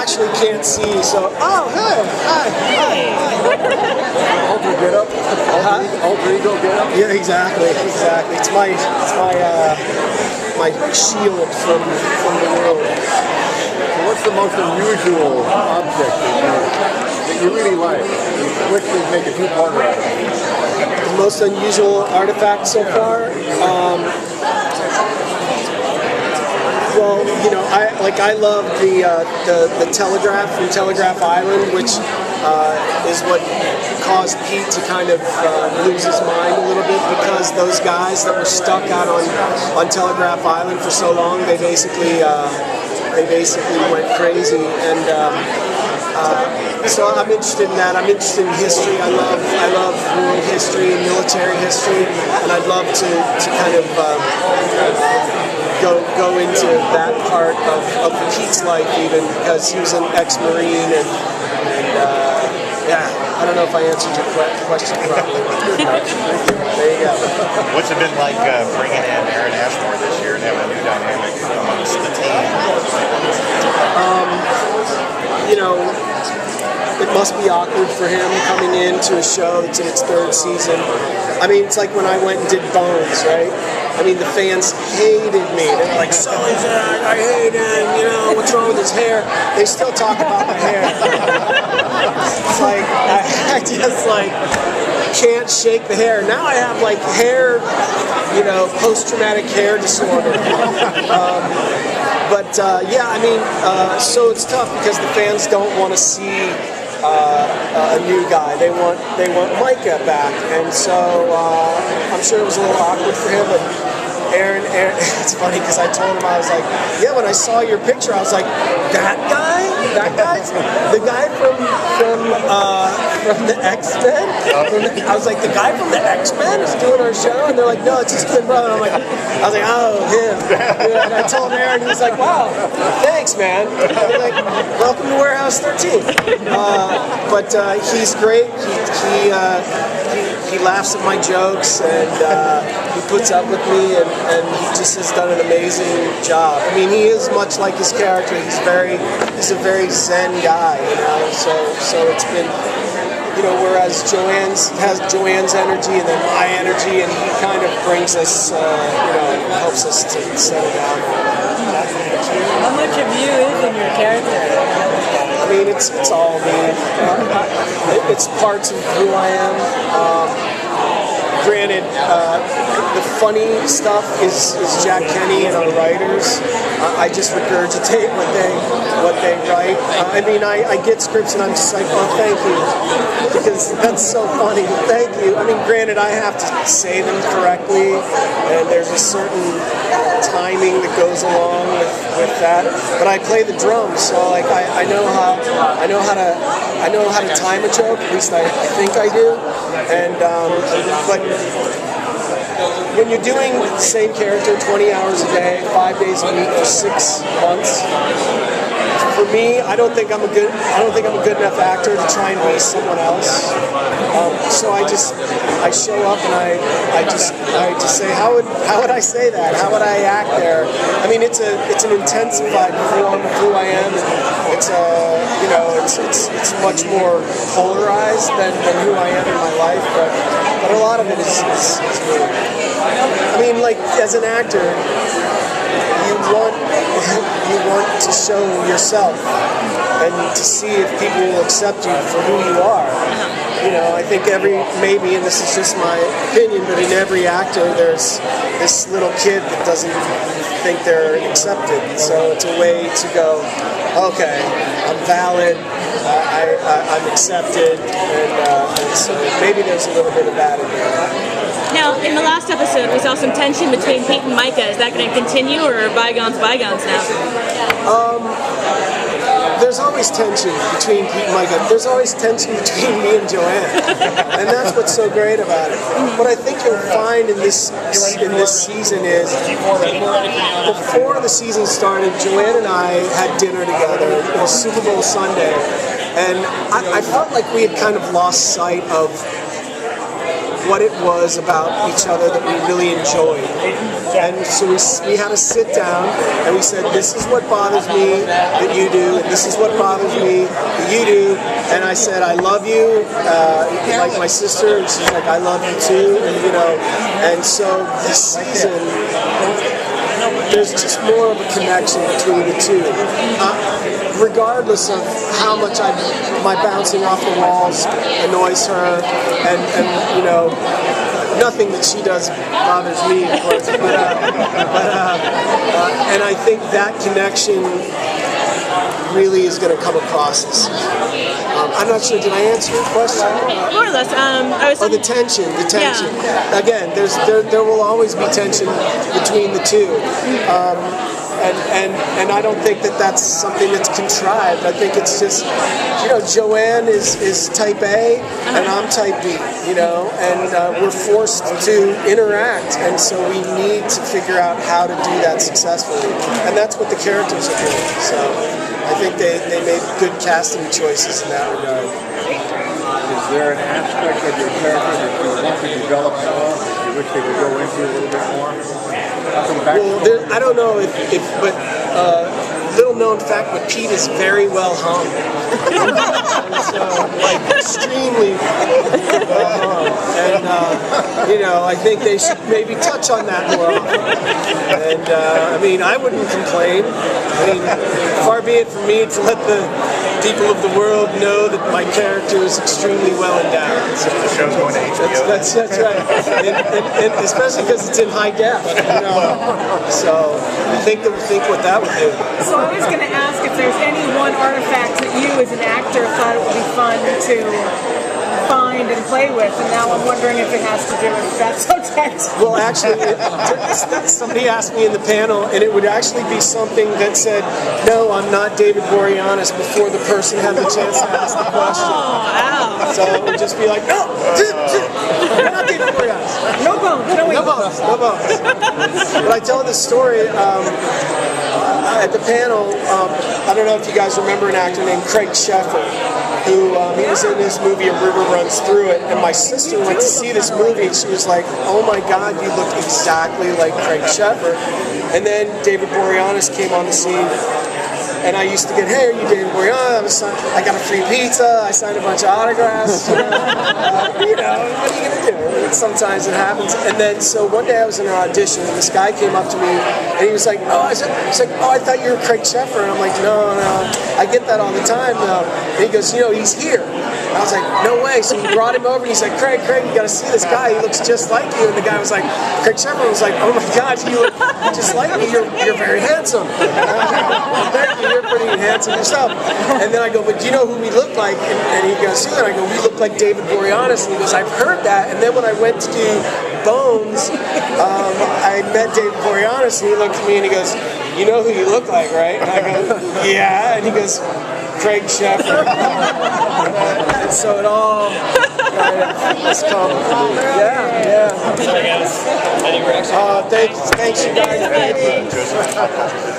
actually can't see, so hey, hi. Alter get up, alter ego get up. Yeah, exactly. It's my shield from the world. So what's the most unusual object that you really like? You wish we'd make a two-parter out of it. The most unusual artifact so far. Well, you know, I love the telegraph from Telegraph Island, which is what caused Pete to kind of lose his mind a little bit, because those guys that were stuck out on Telegraph Island for so long, they basically went crazy, and so I'm interested in that. I'm interested in history. I love world history and military history, and I'd love to kind of go into that part of Pete's life, even because he was an ex-Marine, and yeah, I don't know if I answered your question properly. There you go. What's it been like bringing in Aaron Ashmore this year and having a new dynamic amongst the team? You know, it must be awkward for him coming into a show that's in its third season. I mean, it's like when I went and did Bones, right? I mean, the fans hated me. They were like, Sully's in, I hate him, you know, what's wrong with his hair? They still talk about my hair. It's like, I just like can't shake the hair. Now I have like hair, you know, post-traumatic hair disorder. Yeah, I mean, so it's tough because the fans don't want to see a new guy. They want Micah back, and so I'm sure it was a little awkward for him. But Aaron, it's funny because I told him, I was like, yeah, when I saw your picture, I was like, that guy's the guy from the X-Men. I was like, the guy from the X-Men is doing our show, and they're like, no, it's his twin brother. And I was like, oh, him. Yeah, and I told Aaron, he was like, wow, thanks, man. I was like, welcome to Warehouse 13. He's great. He laughs at my jokes, and he puts up with me, and he just has done an amazing job. I mean, he is much like his character. He's a very zen guy, you know. So it's been, you know, whereas Joanne has Joanne's energy and then my energy, and he kind of brings us, you know, helps us to settle down. How much of you is in your character? I mean, it's all me. It's parts of who I am. Granted, the funny stuff is Jack Kenny and our writers. I just regurgitate what they write. I mean, I get scripts and I'm just like, oh, thank you, because that's so funny. Thank you. I mean, granted, I have to say them correctly, and there's a certain timing that goes along with that. But I play the drums, so like I know how to time a joke. At least I think I do. And but when you're doing the same character 20 hours a day, 5 days a week for 6 months, for me, I don't think I'm a good enough actor to try and be someone else. So I show up and I just say, how would I say that? How would I act there? I mean, it's an intensified form of who I am. It's it's much more polarized than who I am in my life, but a lot of it is me. I mean, like, as an actor, you want to show yourself and to see if people will accept you for who you are. You know, I think maybe, and this is just my opinion, but in every actor there's this little kid that doesn't think they're accepted. So it's a way to go, okay, I'm valid, I'm accepted, and so maybe there's a little bit of that in there. Now, in the last episode, we saw some tension between Pete and Micah. Is that going to continue, or are bygones bygones now? There's always tension between Pete and Micah. There's always tension between me and Joanne, and that's what's so great about it. What I think you'll find in this season is, before the season started, Joanne and I had dinner together. It was Super Bowl Sunday, and I felt like we had kind of lost sight of what it was about each other that we really enjoyed. And so we had to sit down and we said, this is what bothers me that you do, and this is what bothers me that you do. And I said, I love you, like my sister, and she's like, I love you too, and and so this season, there's just more of a connection between the two. Regardless of how much my bouncing off the walls annoys her, and nothing that she does bothers me, of course. And I think that connection really is going to come across this season. I'm not sure. Did I answer your question? More or less. I was. The tension. Yeah. Again, there will always be tension between the two, and I don't think that that's something that's contrived. I think it's just, Joanne is type A and I'm type B, and we're forced to interact, and so we need to figure out how to do that successfully, and that's what the characters are doing. So I think they made good casting choices in that regard. Is there an aspect of your character that you want to develop more, that you wish they could go into a little bit more? Well, I don't know but little known fact, but Pete is very well hung. And so, extremely well hung. And, I think they should maybe touch on that more often. And, I wouldn't complain. Far be it from me to let the people of the world know that my character is extremely well endowed. So the show's going to HBO. That's right. And especially because it's in high def. So I think what that would do. So I was going to ask if there's any one artifact that you as an actor thought it would be fun to find and play with, and now I'm wondering if it has to do with that subject. Well, actually, somebody asked me in the panel, and it would actually be something that said, no, I'm not David Boreanaz, before the person had the chance to ask the question. Oh, So it would just be like, no, you're not David Boreanaz. No bones, No bones. But I tell this story at the panel. I don't know if you guys remember an actor named Craig Sheffer, who he was in this movie A River Runs Through It, and my sister went to see this movie and she was like, oh my god, you look exactly like Craig Sheffer. And then David Boreanaz came on the scene, and I used to get, hey, are you David Boreanaz? I got a free pizza, I signed a bunch of autographs, what are you going to do? Sometimes it happens. And then, so one day I was in an audition, and this guy came up to me, and he was like, I thought you were Craig Sheffer. And I'm like, no, I get that all the time, though. And he goes, he's here. And I was like, no way. So he brought him over, and he's like, Craig, you got to see this guy. He looks just like you. And the guy was like, Craig Sheffer was like, oh my God, you look just like me. You're very handsome. And I was like, well, thank you. You're pretty handsome yourself. And then I go, but do you know who we look like? And he goes, who? And I go, we look like David Boreanaz. And he goes, I've heard that. And then when I went to do Bones, I met David Boreanaz, and he looked at me and he goes, you know who you look like, right? And I go, yeah. And he goes, Craig Sheffer. And so it all has come. Yeah. Any reaction? Thanks you guys.